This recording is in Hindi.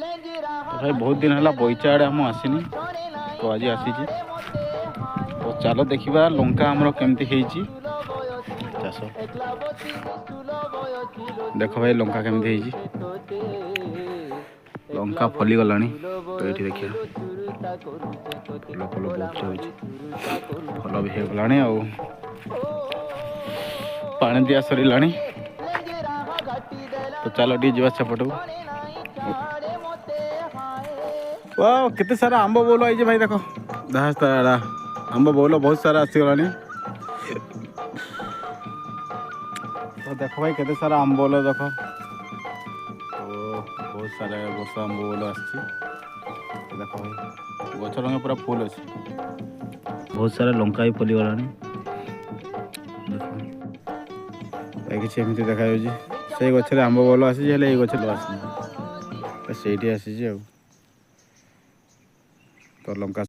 भाई बहुत दिन है बईचा आड़े आम आसीनी तो आज आसी तो चलो देखा लंका आमर केमती है चाष देख भाई लंका केमती है लंका फली गला तो ये देखिए फल फल बहुत फल भी हो गला पानी दिया सरला तो चलो टी जा सेपट केते सारा आंब बोल आई भाई देख दाड़ा आंब बोल बहुत सारा आसीगला तो देख भाई केते सारा आंब बोल देख तो बहुत सारा वर्ष आंब बोल देख भाई गच रंग पूरा फुल अच्छे बहुत सारा लंका भी फली गला किसी एमती देखा से गचर आंब बोल आसी गचर आसी आसी तो लंका